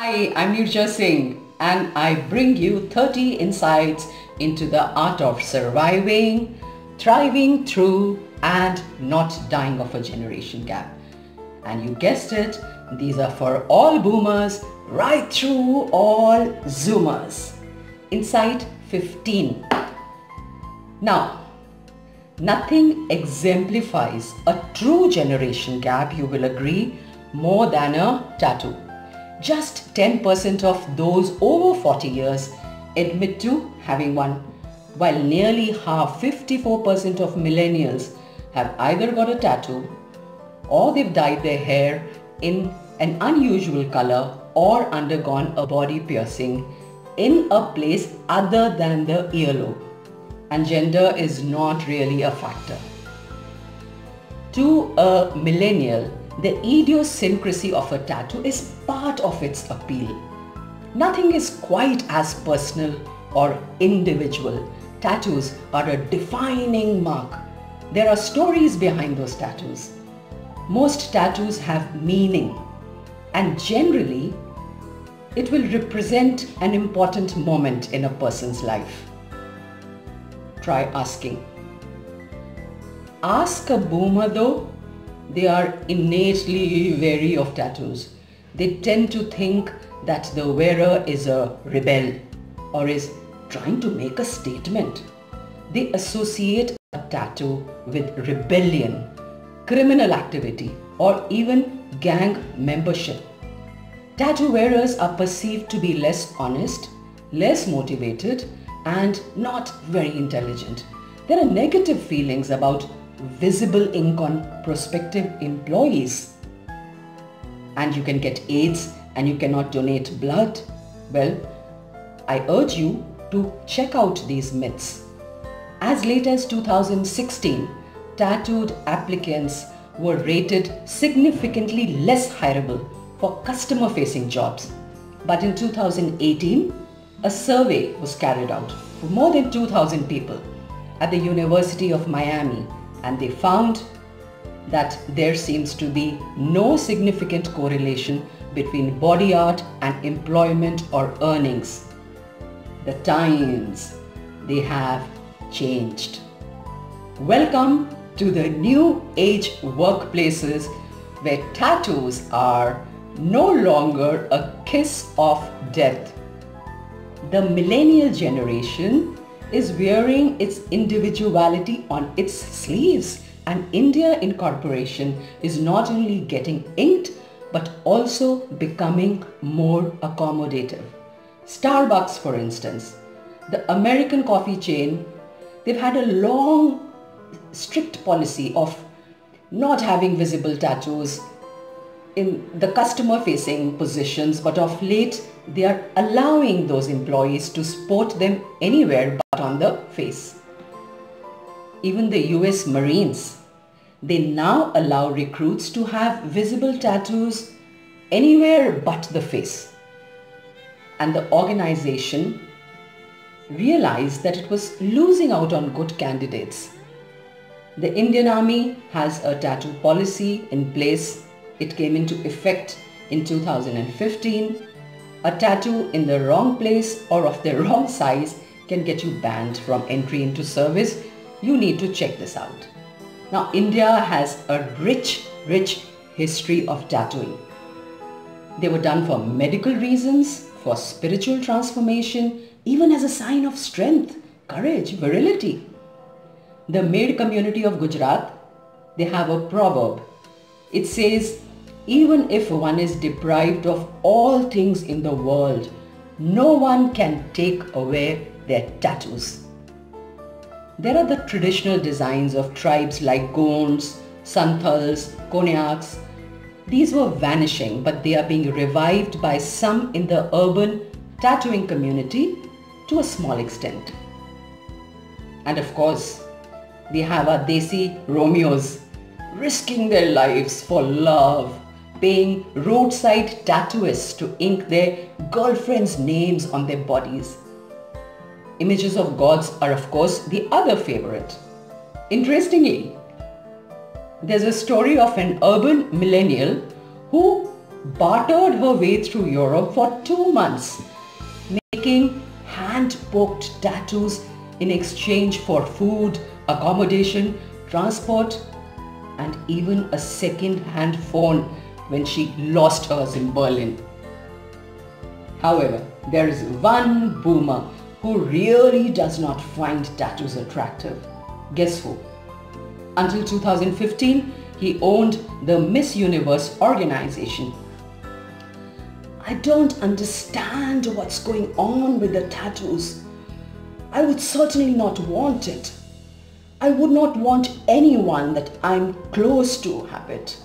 Hi, I'm Nirja Singh and I bring you 30 insights into the art of surviving, thriving through and not dying of a generation gap. And you guessed it, these are for all boomers right through all zoomers. Insight 15. Now, nothing exemplifies a true generation gap, you will agree, more than a tattoo. Just 10% of those over 40 years admit to having one, while nearly half, 54% of millennials have either got a tattoo or they've dyed their hair in an unusual color or undergone a body piercing in a place other than the earlobe. And gender is not really a factor. To a millennial, the idiosyncrasy of a tattoo is part of its appeal. Nothing is quite as personal or individual. Tattoos are a defining mark. There are stories behind those tattoos. Most tattoos have meaning, and generally, it will represent an important moment in a person's life. Try asking. Ask a boomer though, they are innately wary of tattoos. They tend to think that the wearer is a rebel or is trying to make a statement. They associate a tattoo with rebellion, criminal activity, or even gang membership. Tattoo wearers are perceived to be less honest, less motivated, and not very intelligent. There are negative feelings about visible ink on prospective employees. And you can get AIDS and you cannot donate blood. Well, I urge you to check out these myths. As late as 2016, tattooed applicants were rated significantly less hirable for customer-facing jobs. But in 2018, a survey was carried out for more than 2,000 people at the University of Miami, and they found that there seems to be no significant correlation between body art and employment or earnings. The times, they have changed. Welcome to the new age workplaces where tattoos are no longer a kiss of death. The millennial generation is wearing its individuality on its sleeves, and India Incorporation is not only getting inked but also becoming more accommodative. Starbucks, for instance, the American coffee chain, they've had a long, strict policy of not having visible tattoos in the customer-facing positions, but of late they are allowing those employees to sport them anywhere but on the face. Even the US Marines, they now allow recruits to have visible tattoos anywhere but the face. And the organization realized that it was losing out on good candidates. The Indian Army has a tattoo policy in place. It came into effect in 2015. A tattoo in the wrong place or of the wrong size can get you banned from entry into service. You need to check this out. Now, India has a rich history of tattooing. They were done for medical reasons, for spiritual transformation, even as a sign of strength, courage, virility. The maid community of Gujarat, they have a proverb. It says, even if one is deprived of all things in the world, no one can take away their tattoos. There are the traditional designs of tribes like Gonds, Santals, Konyaks. These were vanishing, but they are being revived by some in the urban tattooing community to a small extent. And of course, they have our Desi Romeos risking their lives for love, paying roadside tattooists to ink their girlfriends' names on their bodies. Images of gods are of course the other favorite. Interestingly, there's a story of an urban millennial who bartered her way through Europe for 2 months, making hand-poked tattoos in exchange for food, accommodation, transport, and even a second-hand phone when she lost hers in Berlin. However, there is one boomer who really does not find tattoos attractive. Guess who? Until 2015, he owned the Miss Universe organization. I don't understand what's going on with the tattoos. I would certainly not want it. I would not want anyone that I'm close to have it,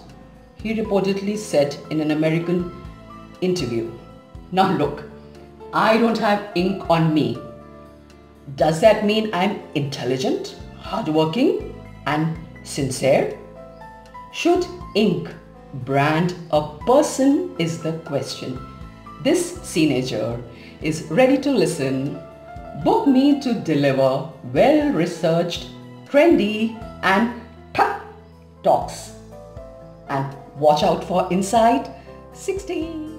he reportedly said in an American interview. Now look, I don't have ink on me. Does that mean I'm intelligent, hardworking, and sincere? Should ink brand a person is the question. This teenager is ready to listen. Book me to deliver well-researched, trendy, and talks. And watch out for Inside 60.